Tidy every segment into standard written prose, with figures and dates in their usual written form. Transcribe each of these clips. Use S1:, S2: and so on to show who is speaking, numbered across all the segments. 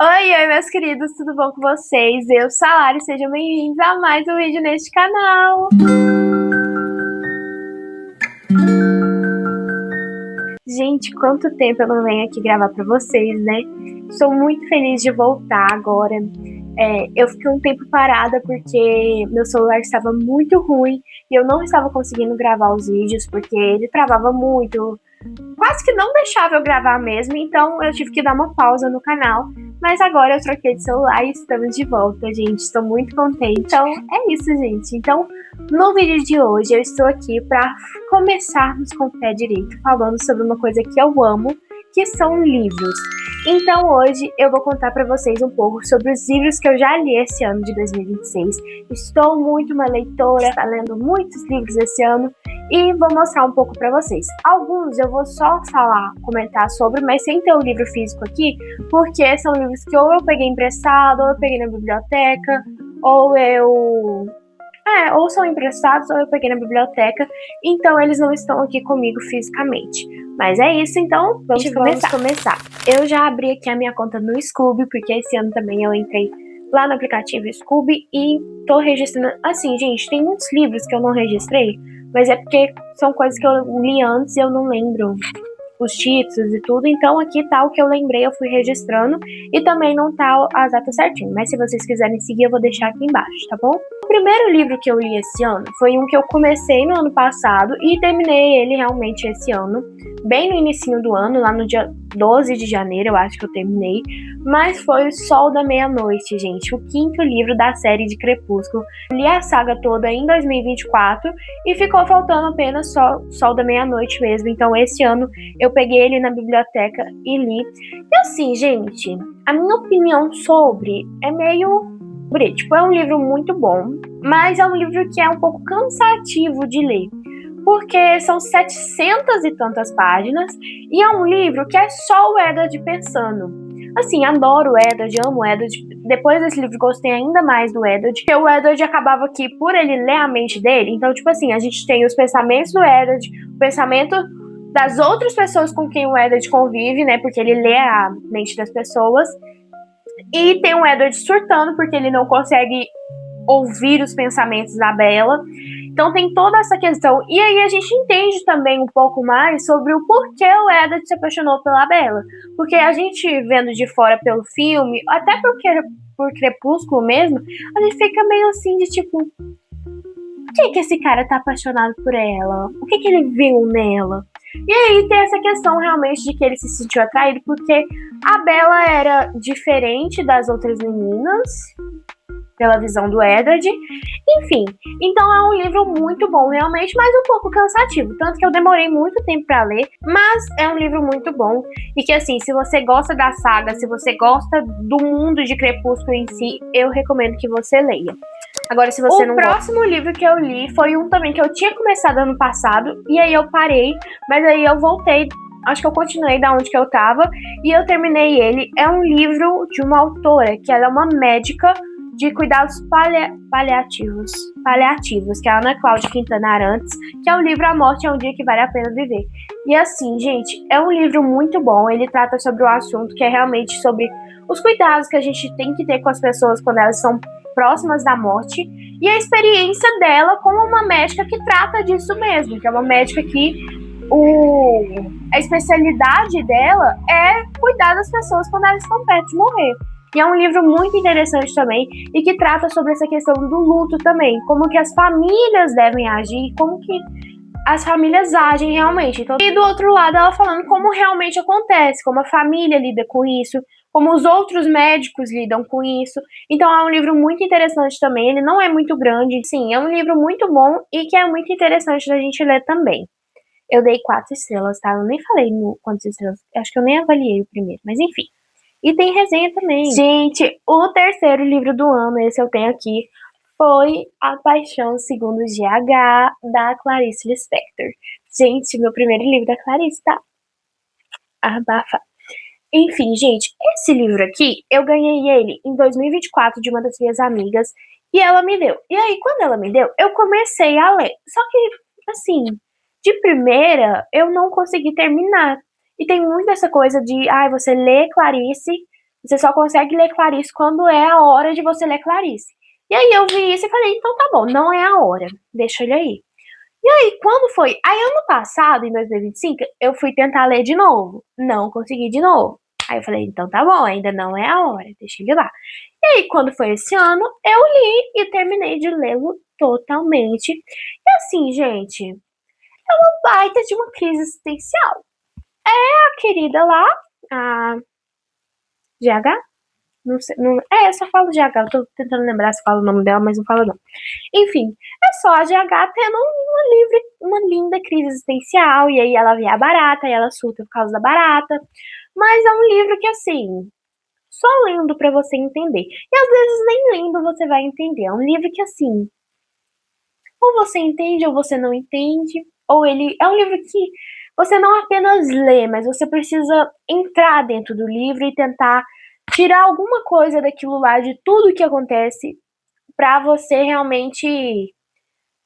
S1: Oi, meus queridos, tudo bom com vocês? Eu, Salário, sejam bem-vindos a mais um vídeo neste canal. Gente, quanto tempo eu não venho aqui gravar pra vocês, né? Estou muito feliz de voltar agora. Eu fiquei um tempo parada porque meu celular estava muito ruim e eu não estava conseguindo gravar os vídeos porque ele travava muito, quase que não deixava eu gravar mesmo, então eu tive que dar uma pausa no canal. Mas agora eu troquei de celular e estamos de volta, gente. Estou muito contente. Então é isso, gente. Então, no vídeo de hoje eu estou aqui para começarmos com o pé direito, falando sobre uma coisa que eu amo, que são livros. Então hoje eu vou contar para vocês um pouco sobre os livros que eu já li esse ano de 2026. Estou muito uma leitora, está lendo muitos livros esse ano e vou mostrar um pouco para vocês. Alguns eu vou só falar, comentar sobre, mas sem ter o livro físico aqui, porque são livros que ou eu peguei emprestado, ou eu peguei na biblioteca, ou são emprestados ou eu peguei na biblioteca, então eles não estão aqui comigo fisicamente. Mas é isso, então vamos começar. Eu já abri aqui a minha conta no Scooby, porque esse ano também eu entrei lá no aplicativo Scooby e tô registrando. Assim, gente, tem muitos livros que eu não registrei, mas é porque são coisas que eu li antes e eu não lembro os títulos e tudo, então aqui tá o que eu lembrei, eu fui registrando, e também não tá as datas certinho, mas se vocês quiserem seguir eu vou deixar aqui embaixo, tá bom? O primeiro livro que eu li esse ano foi um que eu comecei no ano passado e terminei ele realmente esse ano, bem no inicinho do ano, lá no dia 12 de janeiro eu acho que eu terminei, mas foi O Sol da Meia-Noite, gente, o quinto livro da série de Crepúsculo. Eu li a saga toda em 2024 e ficou faltando apenas só Sol da Meia-Noite mesmo, então esse ano eu peguei ele na biblioteca e li. E assim, gente, a minha opinião sobre é meio... Tipo, é um livro muito bom, mas é um livro que é um pouco cansativo de ler, porque são 700 e tantas páginas, e é um livro que é só o Eddard pensando. Assim, adoro o Eddard, amo o Eddard. Depois desse livro gostei ainda mais do Eddard, porque o Eddard acabava que, por ele ler a mente dele, então, tipo assim, a gente tem os pensamentos do Eddard, o pensamento das outras pessoas com quem o Eddard convive, né, porque ele lê a mente das pessoas, e tem o Eddard surtando porque ele não consegue ouvir os pensamentos da Bella. Então tem toda essa questão. E aí a gente entende também um pouco mais sobre o porquê o Eddard se apaixonou pela Bella. Porque a gente vendo de fora pelo filme, até porque por Crepúsculo mesmo, a gente fica meio assim de tipo, por que esse cara tá apaixonado por ela? O que ele viu nela? E aí tem essa questão realmente de que ele se sentiu atraído porque a Bella era diferente das outras meninas, pela visão do Eddard. Enfim, então é um livro muito bom realmente, mas um pouco cansativo, tanto que eu demorei muito tempo para ler, mas é um livro muito bom e que assim, se você gosta da saga, se você gosta do mundo de Crepúsculo em si, eu recomendo que você leia. Agora, se você não gosta... O próximo livro que eu li foi um também que eu tinha começado ano passado, e aí eu parei, mas aí eu voltei, acho que eu continuei da onde que eu tava, e eu terminei ele. É um livro de uma autora, que ela é uma médica de cuidados paliativos, que é a Ana Cláudia Quintana Arantes, que é o livro A Morte é um Dia que Vale a Pena Viver. E assim, gente, é um livro muito bom, ele trata sobre o assunto que é realmente sobre os cuidados que a gente tem que ter com as pessoas quando elas são próximas da morte, e a experiência dela como uma médica que trata disso mesmo, que é uma médica que a especialidade dela é cuidar das pessoas quando elas estão perto de morrer. E é um livro muito interessante também, e que trata sobre essa questão do luto também, como que as famílias devem agir, como que as famílias agem realmente. Então, e do outro lado, ela falando como realmente acontece, como a família lida com isso, como os outros médicos lidam com isso. Então é um livro muito interessante também, ele não é muito grande, sim, é um livro muito bom e que é muito interessante da gente ler também. Eu dei 4 estrelas, tá? Eu nem falei no quantas estrelas, acho que eu nem avaliei o primeiro, mas enfim. E tem resenha também. Gente, o terceiro livro do ano, esse eu tenho aqui, foi A Paixão Segundo GH, da Clarice Lispector. Gente, meu primeiro livro da Clarice, tá? Abafa. Enfim, gente, esse livro aqui, eu ganhei ele em 2024 de uma das minhas amigas e ela me deu. E aí, quando ela me deu, eu comecei a ler. Só que, assim, de primeira, eu não consegui terminar. E tem muito essa coisa de, você lê Clarice, Você só consegue ler Clarice quando é a hora de você ler Clarice. E aí eu vi isso e falei, então tá bom, não é a hora, deixa ele aí. E aí, quando foi? Aí, ano passado, em 2025, eu fui tentar ler de novo. Não consegui de novo. Aí eu falei, então tá bom, ainda não é a hora, deixa ele lá. E aí, quando foi esse ano, eu li e terminei de lê-lo totalmente. E assim, gente, baita de uma crise existencial. A querida lá, a GH, não sei, não, eu só falo GH, eu tô tentando lembrar se fala o nome dela, mas não falo não. Enfim, é só a GH tendo uma linda crise existencial, e aí ela vê a barata, e ela surta por causa da barata. Mas é um livro que, assim, só lendo pra você entender. E às vezes nem lendo você vai entender. É um livro que, assim, ou você entende ou você não entende. Ou ele é um livro que você não apenas lê, mas você precisa entrar dentro do livro e tentar tirar alguma coisa daquilo lá, de tudo que acontece, pra você realmente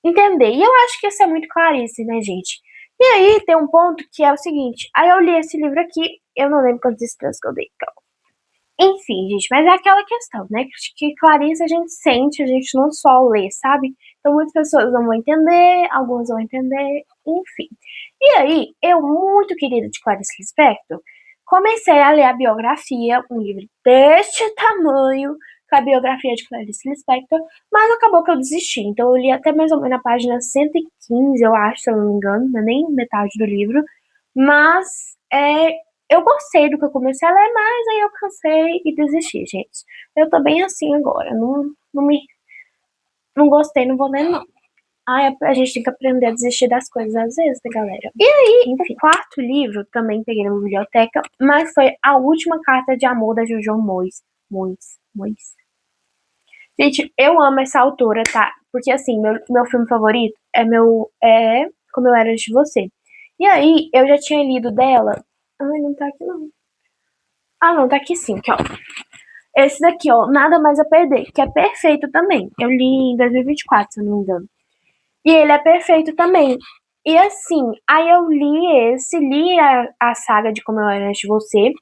S1: entender. E eu acho que isso é muito Clarice, né, gente? E aí tem um ponto que é o seguinte: aí eu li esse livro aqui, eu não lembro quantas estrelas que eu dei. Então. Enfim, gente, mas é aquela questão, né? Que Clarice a gente sente, a gente não só lê, sabe? Então muitas pessoas não vão entender, algumas vão entender, enfim. E aí, eu, muito querida de Clarice Lispector, comecei a ler a biografia, um livro deste tamanho, com a biografia de Clarice Lispector, mas acabou que eu desisti. Então eu li até mais ou menos a página 115, eu acho, se eu não me engano, não é nem metade do livro. Mas eu gostei do que eu comecei a ler, mas aí eu cansei e desisti, gente. Eu tô bem assim agora. Não gostei, não vou ler, não. Ai, a gente tem que aprender a desistir das coisas às vezes, né, galera? E aí, enfim, o quarto livro também peguei na biblioteca, mas foi A Última Carta de Amor da Jojo Moyes. Moyes. Gente, eu amo essa autora, tá? Porque assim, meu filme favorito é Como Eu Era Antes de Você. E aí, eu já tinha lido dela. Ai, não tá aqui não. Ah, não, tá aqui sim, aqui, ó. Esse daqui, ó, Nada Mais a Perder, que é perfeito também. Eu li em 2024, se eu não me engano. E ele é perfeito também. E assim, aí eu li a saga de Como Eu Era Antes de Você.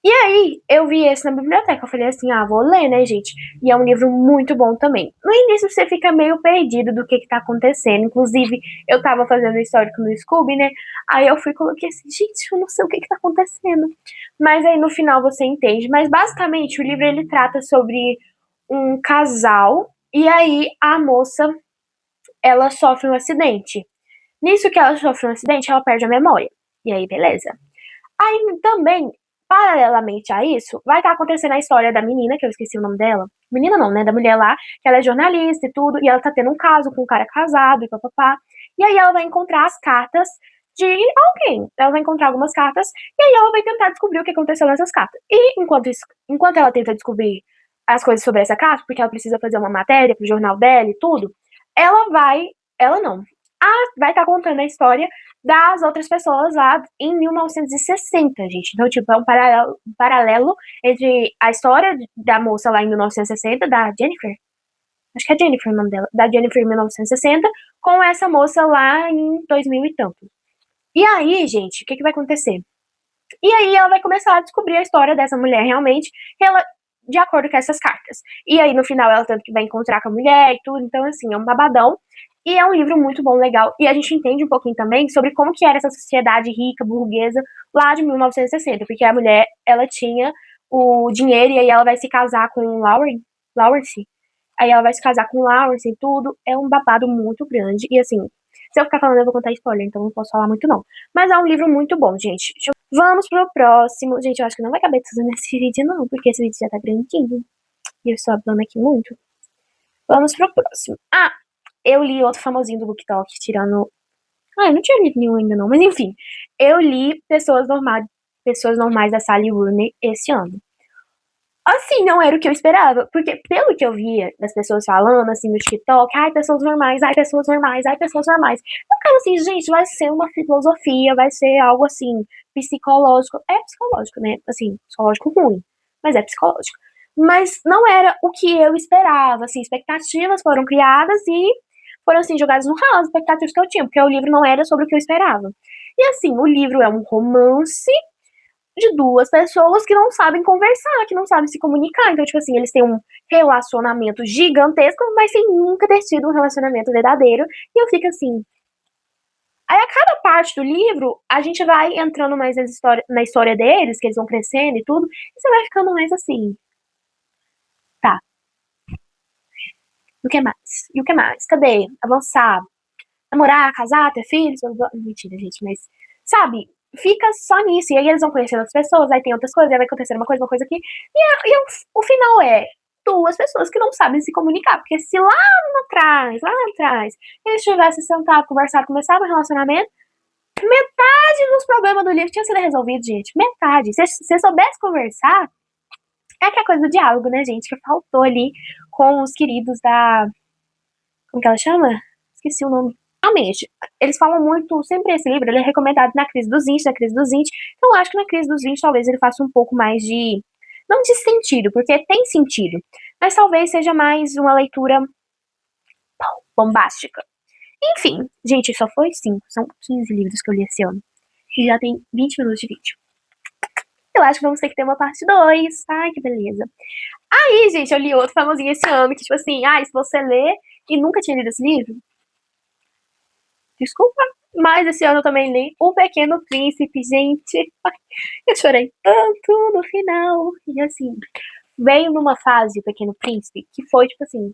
S1: E aí, eu vi esse na biblioteca. Eu falei assim, vou ler, né, gente? E é um livro muito bom também. No início, você fica meio perdido do que tá acontecendo. Inclusive, eu tava fazendo histórico no Scooby, né? Aí eu fui e coloquei assim, gente, eu não sei o que tá acontecendo. Mas aí, no final, você entende. Mas, basicamente, o livro, ele trata sobre um casal. E aí, a moça, ela sofre um acidente. Nisso que ela sofre um acidente, ela perde a memória. E aí, beleza. Aí também, paralelamente a isso, vai estar acontecendo a história da menina, que eu esqueci o nome dela. Menina não, né? Da mulher lá, que ela é jornalista e tudo, e ela tá tendo um caso com um cara casado e papapá. E aí ela vai encontrar as cartas de alguém. Ela vai encontrar algumas cartas, e aí ela vai tentar descobrir o que aconteceu nessas cartas. E enquanto ela tenta descobrir as coisas sobre essa carta, porque ela precisa fazer uma matéria pro jornal dela e tudo, ela vai. Ela não. Vai estar contando a história das outras pessoas lá em 1960, gente. Então, tipo, é um paralelo entre a história da moça lá em 1960, da Jennifer. Acho que é Jennifer o nome dela. Da Jennifer em 1960, com essa moça lá em 2000 e tanto. E aí, gente, o que vai acontecer? E aí ela vai começar a descobrir a história dessa mulher realmente, ela, de acordo com essas cartas. E aí, no final, ela tanto que vai encontrar com a mulher e tudo. Então, assim, é um babadão. E é um livro muito bom, legal. E a gente entende um pouquinho também sobre como que era essa sociedade rica, burguesa, lá de 1960. Porque a mulher, ela tinha o dinheiro e aí ela vai se casar com o Lawrence. Aí ela vai se casar com o Lawrence e tudo. É um babado muito grande. E assim, se eu ficar falando, eu vou contar spoiler, então não posso falar muito não. Mas é um livro muito bom, gente. Vamos pro próximo. Gente, eu acho que não vai caber tudo nesse vídeo, não, porque esse vídeo já tá grandinho. E eu estou falando aqui muito. Vamos pro próximo. Eu li outro famosinho do BookTok, tirando. Eu não tinha lido nenhum ainda não, mas enfim. Eu li Pessoas Normais da Sally Rooney esse ano. Assim, não era o que eu esperava, porque pelo que eu via das pessoas falando, assim, no TikTok, pessoas normais, pessoas normais, pessoas normais. Eu ficava assim, gente, vai ser uma filosofia, vai ser algo, assim, psicológico. É psicológico, né? Assim, psicológico ruim, mas é psicológico. Mas não era o que eu esperava, assim, expectativas foram criadas e foram, assim, jogadas no ralo, as expectativas que eu tinha, porque o livro não era sobre o que eu esperava. E, assim, o livro é um romance, de duas pessoas que não sabem conversar, que não sabem se comunicar. Então, tipo assim, eles têm um relacionamento gigantesco, mas sem nunca ter tido um relacionamento verdadeiro. E eu fico assim. Aí, a cada parte do livro, a gente vai entrando mais na história deles, que eles vão crescendo e tudo, e você vai ficando mais assim. Tá. E o que mais? E o que mais? Cadê? Avançar. Namorar, casar, ter filhos. Mentira, gente, mas. Sabe? Fica só nisso. E aí eles vão conhecendo outras pessoas, aí tem outras coisas, aí vai acontecer uma coisa aqui. O final é duas pessoas que não sabem se comunicar. Porque se lá atrás, eles tivessem sentado, conversado, começado um relacionamento, metade dos problemas do livro tinha sido resolvido, gente. Metade. Se você soubesse conversar, é que é coisa do diálogo, né, gente? Que faltou ali com os queridos da. Como que ela chama? Esqueci o nome. Realmente, eles falam muito, sempre esse livro, ele é recomendado na crise dos 20, na crise dos 20. Então, eu acho que na crise dos 20 talvez ele faça um pouco mais de, não de sentido, porque tem sentido, mas talvez seja mais uma leitura bombástica. Enfim, gente, só foi 5, são 15 livros que eu li esse ano. E já tem 20 minutos de vídeo. Eu acho que vamos ter que ter uma parte 2. Ai, que beleza. Aí, gente, eu li outro famosinho esse ano, que tipo assim, se você lê e nunca tinha lido esse livro, desculpa, mas esse ano eu também li O Pequeno Príncipe, gente. Eu chorei tanto no final. E assim, veio numa fase O Pequeno Príncipe que foi, tipo assim,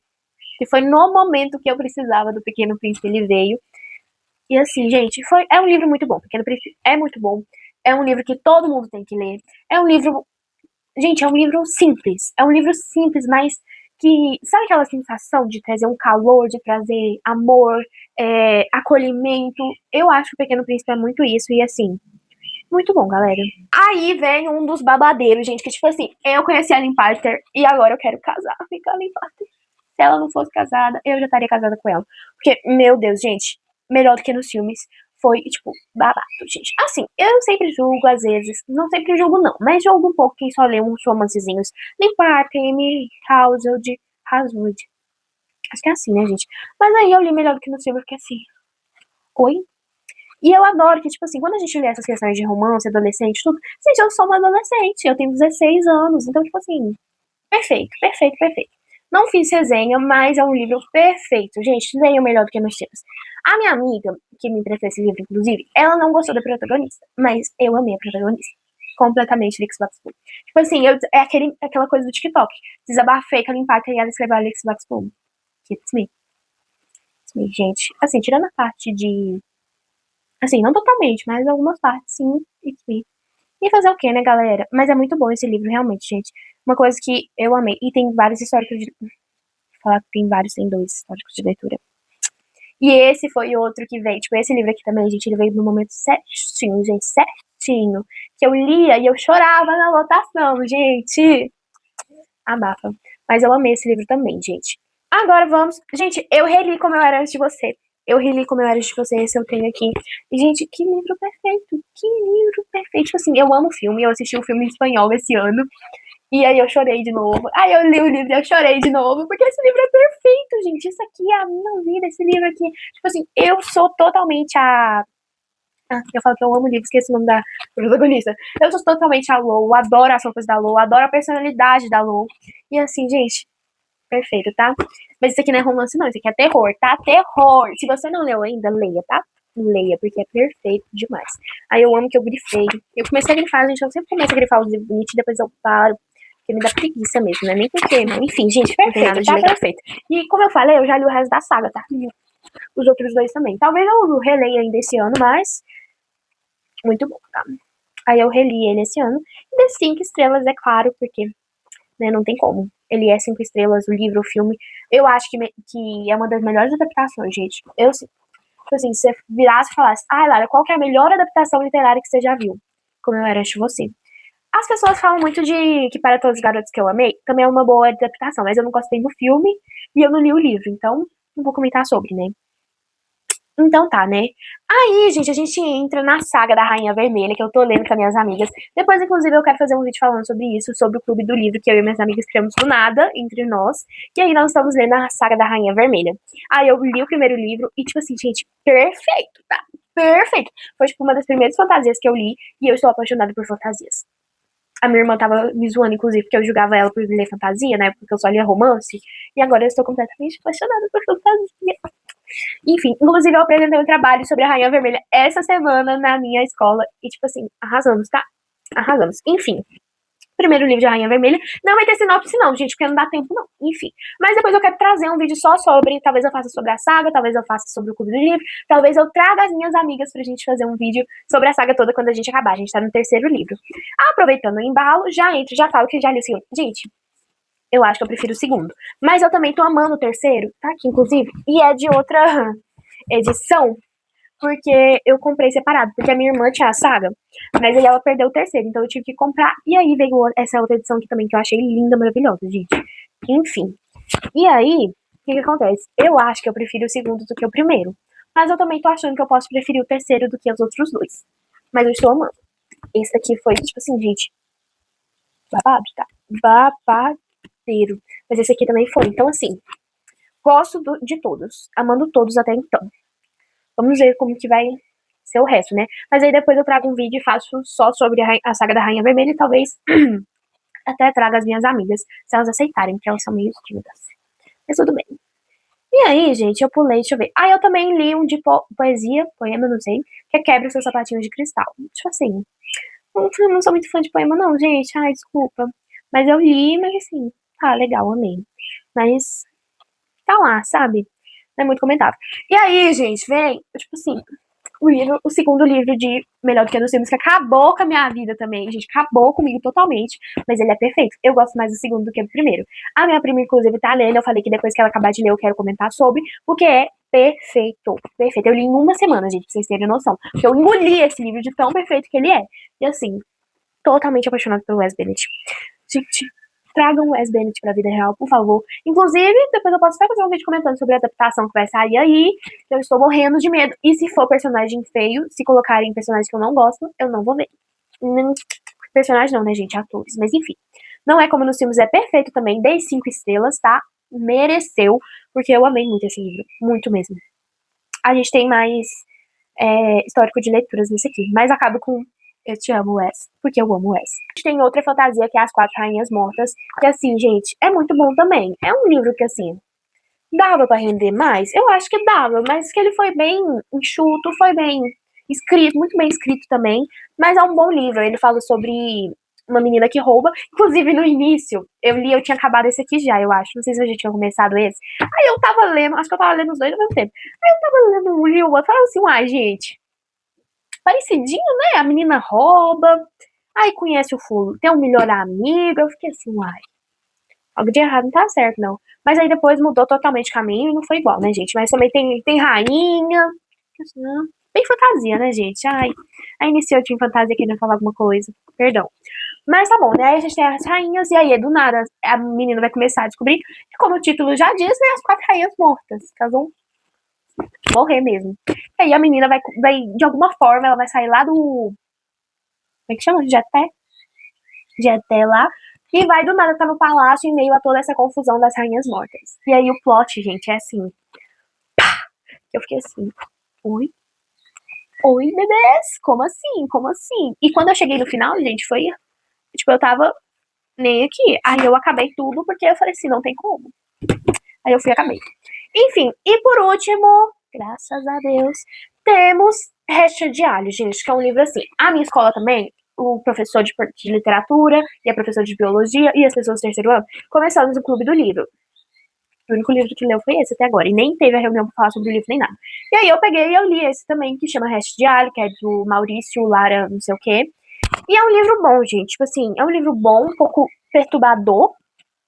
S1: que foi no momento que eu precisava do Pequeno Príncipe, ele veio. E assim, gente, é um livro muito bom. Pequeno Príncipe é muito bom. É um livro que todo mundo tem que ler. É um livro. Gente, é um livro simples. É um livro simples, mas que. Sabe aquela sensação de trazer um calor, de trazer amor, acolhimento? Eu acho que o Pequeno Príncipe é muito isso. E assim, muito bom, galera. Aí vem um dos babadeiros, gente, que tipo assim, eu conheci a Ellen Parker e agora eu quero casar com a Ellen Parker. Se ela não fosse casada, eu já estaria casada com ela. Porque, meu Deus, gente, melhor do que nos filmes. Foi, tipo, babado, gente. Assim, eu sempre julgo, às vezes. Não sempre julgo, não. Mas julgo um pouco quem só lê uns romancezinhos. Ellen Parker, Amy Housewood. Acho que é assim, né, gente? Mas aí eu li melhor do que no filme, porque assim. Oi? E eu adoro que, tipo assim, quando a gente lê essas questões de romance, adolescente, tudo. Gente, eu sou uma adolescente. Eu tenho 16 anos. Então, tipo assim. Perfeito, perfeito, perfeito. Não fiz resenha, mas é um livro perfeito. Gente, leiam melhor do que meus filhos. A minha amiga, que me emprestou esse livro, inclusive, ela não gostou da protagonista. Mas eu amei a protagonista. Completamente Alex Buxbaum. Tipo assim, aquela coisa do TikTok. Desabafei com a Limpata e ela escreveu Alex Buxbaum. It's me. It's me, gente. Assim, tirando a parte de... Assim, não totalmente, mas algumas partes, sim. It's me. E fazer o quê, né, galera? Mas é muito bom esse livro, realmente, gente. Uma coisa que eu amei. E tem vários históricos de... Falar que tem vários, tem 2 históricos de leitura. E esse foi outro que veio. Tipo, esse livro aqui também, gente, ele veio no momento certinho, gente. Certinho. Que eu lia e eu chorava na lotação, gente. Abafa. Mas eu amei esse livro também, gente. Agora vamos... Gente, eu reli Como Eu Era Antes de Você. Eu reli Como Eu Era Antes de Você, esse eu tenho aqui. E, gente, que livro perfeito. Que livro perfeito. Tipo assim, eu amo filme. Eu assisti um filme em espanhol esse ano. E aí eu chorei de novo. Aí eu li o livro e eu chorei de novo. Porque esse livro é perfeito, gente. Isso aqui é a minha vida. Esse livro aqui. Tipo assim, eu sou totalmente a... eu falo que eu amo livro, esqueci o nome da protagonista. Eu sou totalmente a Lou, adoro as roupas da Lou, adoro a personalidade da Lou. E assim, gente, perfeito, tá? Mas isso aqui não é romance, não. Isso aqui é terror, tá? Terror. Se você não leu ainda, leia, tá? Leia, porque é perfeito demais. Aí eu amo que eu grifei. Eu comecei a grifar, gente. Eu sempre começo a grifar os livros bonitos e depois eu paro. Porque me dá preguiça mesmo, né? Nem porque. Enfim, gente, perfeito, tá? Perfeito. E como eu falei, eu já li o resto da saga, tá? Os outros 2 também. Talvez eu releia ainda esse ano, mas. Muito bom, tá? Aí eu reli ele esse ano. E dei 5 estrelas, é claro, porque, né, não tem como. Ele é 5 estrelas, o livro, o filme. Eu acho que é uma das melhores adaptações, gente. Eu, tipo assim, se você virasse e falasse, Lara, qual que é a melhor adaptação literária que você já viu? Como Eu Era Antes de Você. As pessoas falam muito de que Para Todos os Garotos que Eu Amei também é uma boa adaptação, mas eu não gostei do filme e eu não li o livro, então não vou comentar sobre, né? Então tá, né? Aí, gente, a gente entra na saga da Rainha Vermelha, que eu tô lendo com as minhas amigas. Depois, inclusive, eu quero fazer um vídeo falando sobre isso, sobre o clube do livro, que eu e minhas amigas criamos do nada, entre nós. E aí nós estamos lendo a saga da Rainha Vermelha. Aí eu li o primeiro livro e, tipo assim, gente, perfeito, tá? perfeito. Foi, tipo, uma das primeiras fantasias que eu li, e eu estou apaixonada por fantasias. A minha irmã tava me zoando, inclusive, porque eu julgava ela por ler fantasia, né, porque eu só lia romance, e agora eu estou completamente apaixonada por fantasia. Enfim, inclusive eu apresentei um trabalho sobre a Rainha Vermelha essa semana na minha escola, e, tipo assim, arrasamos, tá? Arrasamos. Enfim, primeiro livro de Rainha Vermelha. Não vai ter sinopse não, gente, porque não dá tempo não. Enfim. Mas depois eu quero trazer um vídeo só sobre, talvez eu faça sobre a saga, talvez eu faça sobre o Clube do Livro, talvez eu traga as minhas amigas pra gente fazer um vídeo sobre a saga toda quando a gente acabar. A gente tá no terceiro livro. Aproveitando o embalo, já falo que já li o segundo. Gente, eu acho que eu prefiro o segundo. Mas eu também tô amando o terceiro, tá aqui inclusive, e é de outra edição, porque eu comprei separado, porque a minha irmã tinha a saga, mas aí ela perdeu o terceiro, então eu tive que comprar, e aí veio essa outra edição aqui também, que eu achei linda, maravilhosa, gente. Enfim. E aí, o que acontece? Eu acho que eu prefiro o segundo do que o primeiro, mas eu também tô achando que eu posso preferir o terceiro do que os outros dois. Mas eu estou amando. Esse aqui foi, tipo assim, gente, babado, tá? Babadeiro. Mas esse aqui também foi, então assim, gosto de todos, amando todos até então. Vamos ver como que vai ser o resto, né? Mas aí depois eu trago um vídeo e faço só sobre a saga da Rainha Vermelha e talvez até traga as minhas amigas, se elas aceitarem, porque elas são meio tímidas. Mas tudo bem. E aí, gente, eu pulei, deixa eu ver. Ah, eu também li um de poesia, poema, não sei, que é Quebra os Seus Sapatinhos de Cristal. Tipo assim, eu não sou muito fã de poema não, gente, ai, desculpa. Mas eu li, mas assim, tá, legal, amei. Mas tá lá, sabe? Não é muito comentário. E aí, gente, vem, tipo assim, o segundo livro de Melhor do que nos Filmes, que acabou com a minha vida também, gente, acabou comigo totalmente, mas ele é perfeito. Eu gosto mais do segundo do que do primeiro. A minha prima, inclusive, tá lendo, eu falei que depois que ela acabar de ler, eu quero comentar sobre, porque é perfeito, perfeito. Eu li em uma semana, gente, pra vocês terem noção, porque eu engoli esse livro de tão perfeito que ele é. E assim, totalmente apaixonada pelo Wes Bennet. Gente, tragam o Wes Bennet pra vida real, por favor. Inclusive, depois eu posso até fazer um vídeo comentando sobre a adaptação que vai sair aí. Eu estou morrendo de medo. E se for personagem feio, se colocarem personagens que eu não gosto, eu não vou ver. Personagem não, né, gente? Atores. Mas enfim. Não é como nos filmes, é perfeito também. Dei 5 estrelas, tá? Mereceu. Porque eu amei muito esse livro. Muito mesmo. A gente tem mais histórico de leituras nesse aqui. Mas acaba com Eu Te Amo, Wes, porque eu amo Wes. A gente tem outra fantasia, que é As Quatro Rainhas Mortas, que assim, gente, é muito bom também. É um livro que, assim, dava pra render mais? Eu acho que dava, mas que ele foi bem enxuto, foi bem escrito, muito bem escrito também, mas é um bom livro. Ele fala sobre uma menina que rouba. Inclusive, no início, eu tinha acabado esse aqui já, eu acho. Não sei se eu já tinha começado esse. Aí eu tava lendo, acho que eu tava lendo os dois ao mesmo tempo. Aí eu tava lendo um e o outro, falando assim, uai, gente, parecidinho, né? A menina rouba, aí conhece o fulano, tem um melhor amigo. Eu fiquei assim, uai, algo de errado não tá certo, não. Mas aí depois mudou totalmente o caminho e não foi igual, né, gente? Mas também tem rainha, assim, bem fantasia, né, gente? Ai, aí iniciou de fantasia querendo falar alguma coisa, perdão. Mas tá bom, né? Aí a gente tem as rainhas, e aí, do nada, a menina vai começar a descobrir que, como o título já diz, né, as quatro rainhas mortas. Elas vão morrer mesmo. E aí a menina vai, de alguma forma, ela vai sair lá do. Como é que chama? De até lá. E vai do nada estar no palácio em meio a toda essa confusão das rainhas mortas. E aí o plot, gente, é assim. Eu fiquei assim. Oi? Oi, bebês? Como assim? Como assim? E quando eu cheguei no final, gente, foi. Tipo, eu tava nem aqui. Aí eu acabei tudo porque eu falei assim, não tem como. Aí eu fui e acabei. Enfim, e por último, graças a Deus, temos Resto de Alho, gente, que é um livro assim. A minha escola também, o professor de literatura e a professora de biologia e as pessoas do terceiro ano, começamos o clube do livro. O único livro que leu foi esse até agora. E nem teve a reunião pra falar sobre o livro nem nada. E aí eu peguei e eu li esse também, que chama Resto de Alho, que é do Maurício Lara, não sei o quê. E é um livro bom, gente. Tipo assim, é um livro bom, um pouco perturbador,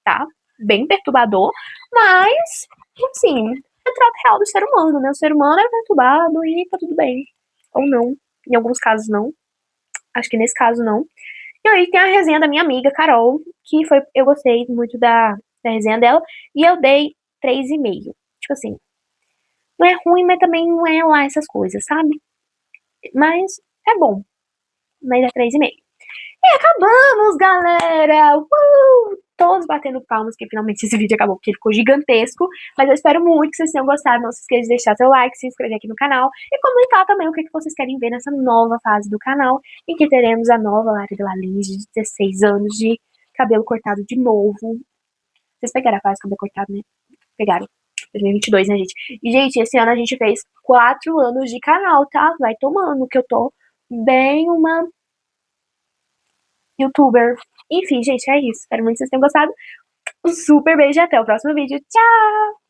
S1: tá? Bem perturbador, mas, assim, retrato real do ser humano, né? O ser humano é perturbado e tá tudo bem. Ou não. Em alguns casos, não. Acho que nesse caso, não. E aí tem a resenha da minha amiga, Carol, que foi, eu gostei muito da resenha dela, e eu dei 3,5. Tipo assim, não é ruim, mas também não é lá essas coisas, sabe? Mas é bom. Mas é 3,5. E acabamos, galera! todos batendo palmas, que finalmente esse vídeo acabou, porque ele ficou gigantesco. Mas eu espero muito que vocês tenham gostado. Não se esqueça de deixar seu like, se inscrever aqui no canal e comentar também o que vocês querem ver nessa nova fase do canal, em que teremos a nova Larissa Lins de 16 anos de cabelo cortado de novo. Vocês pegaram a fase de cabelo cortado, né? Pegaram. 2022, né, gente? E, gente, esse ano a gente fez 4 anos de canal, tá? Vai tomando, que eu tô bem uma youtuber. Enfim, gente, é isso. Espero muito que vocês tenham gostado. Um super beijo e até o próximo vídeo. Tchau!